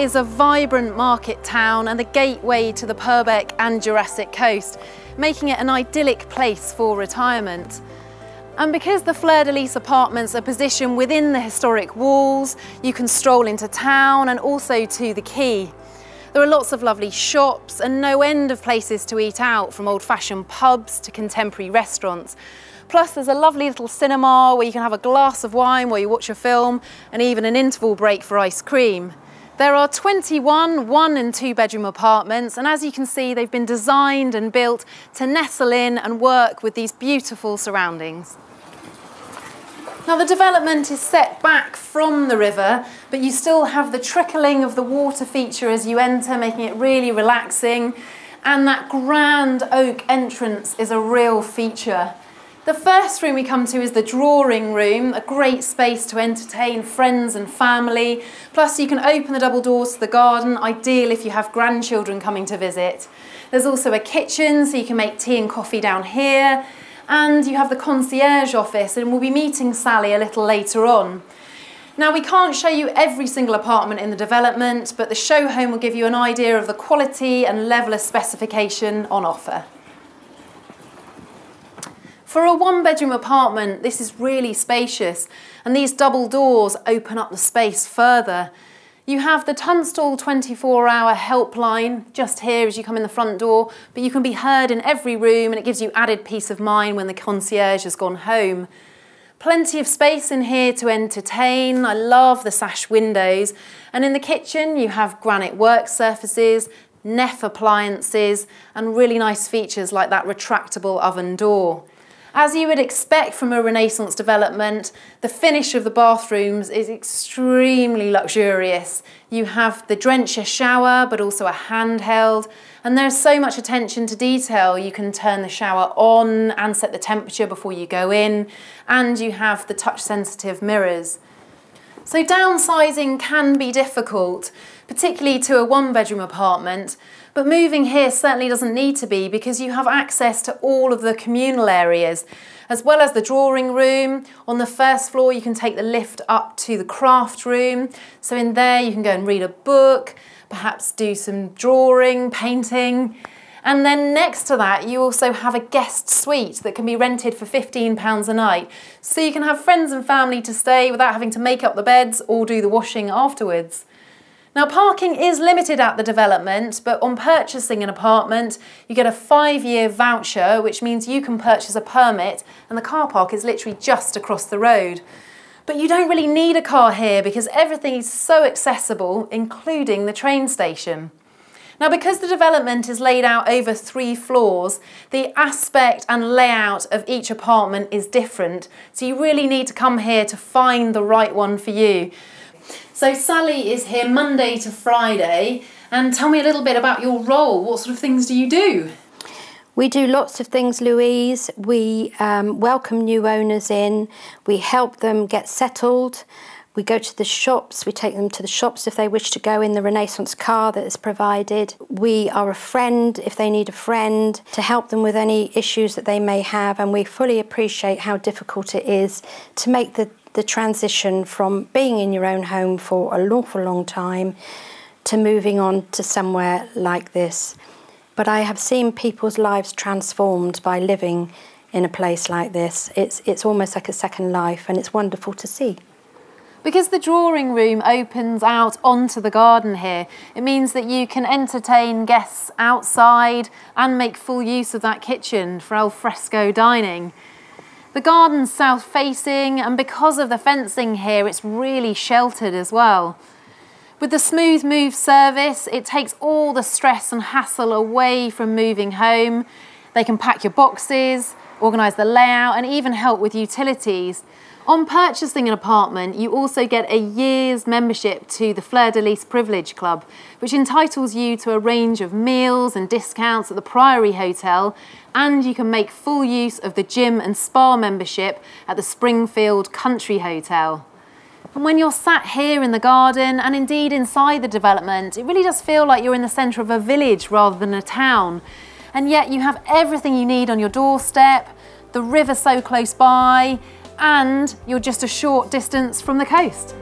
is a vibrant market town and the gateway to the Purbeck and Jurassic Coast, making it an idyllic place for retirement. And because the Fleur-de-Lis apartments are positioned within the historic walls, you can stroll into town and also to the quay. There are lots of lovely shops and no end of places to eat out, from old-fashioned pubs to contemporary restaurants. Plus there's a lovely little cinema where you can have a glass of wine while you watch a film, and even an interval break for ice cream. There are 21 one and two bedroom apartments, and as you can see, they've been designed and built to nestle in and work with these beautiful surroundings. Now the development is set back from the river, but you still have the trickling of the water feature as you enter, making it really relaxing. And that grand oak entrance is a real feature. The first room we come to is the drawing room, a great space to entertain friends and family. Plus you can open the double doors to the garden, ideal if you have grandchildren coming to visit. There's also a kitchen, so you can make tea and coffee down here. And you have the concierge office, and we'll be meeting Sally a little later on. Now we can't show you every single apartment in the development, but the show home will give you an idea of the quality and level of specification on offer. For a one-bedroom apartment, this is really spacious, and these double doors open up the space further. You have the Tunstall 24-hour helpline just here as you come in the front door, but you can be heard in every room, and it gives you added peace of mind when the concierge has gone home. Plenty of space in here to entertain. I love the sash windows. And in the kitchen, you have granite work surfaces, Neff appliances, and really nice features like that retractable oven door. As you would expect from a Renaissance development, the finish of the bathrooms is extremely luxurious. You have the drencher shower, but also a handheld, and there's so much attention to detail. You can turn the shower on and set the temperature before you go in, and you have the touch-sensitive mirrors. So downsizing can be difficult, particularly to a one-bedroom apartment, but moving here certainly doesn't need to be, because you have access to all of the communal areas, as well as the drawing room. On the first floor, you can take the lift up to the craft room. So in there, you can go and read a book, perhaps do some drawing, painting. And then next to that, you also have a guest suite that can be rented for £15 a night. So you can have friends and family to stay without having to make up the beds or do the washing afterwards. Now, parking is limited at the development, but on purchasing an apartment, you get a 5-year voucher, which means you can purchase a permit, and the car park is literally just across the road. But you don't really need a car here because everything is so accessible, including the train station. Now, because the development is laid out over 3 floors, the aspect and layout of each apartment is different, so you really need to come here to find the right one for you. So Sally is here Monday to Friday, and tell me a little bit about your role. What sort of things do you do? We do lots of things, Louise. We welcome new owners in, we help them get settled, we go to the shops, we take them to the shops if they wish to go in the Renaissance car that is provided. We are a friend if they need a friend, to help them with any issues that they may have, and we fully appreciate how difficult it is to make the transition from being in your own home for an awful long time to moving on to somewhere like this. But I have seen people's lives transformed by living in a place like this. It's almost like a second life, and it's wonderful to see. Because the drawing room opens out onto the garden here, it means that you can entertain guests outside and make full use of that kitchen for al fresco dining. The garden's south-facing, and because of the fencing here, it's really sheltered as well. With the Smooth Move service, it takes all the stress and hassle away from moving home. They can pack your boxes, organise the layout, and even help with utilities. On purchasing an apartment, you also get a year's membership to the Fleur-de-Lis Privilege Club, which entitles you to a range of meals and discounts at the Priory Hotel, and you can make full use of the gym and spa membership at the Springfield Country Hotel. And when you're sat here in the garden, and indeed inside the development, it really does feel like you're in the centre of a village rather than a town. And yet you have everything you need on your doorstep, the river so close by, and you're just a short distance from the coast.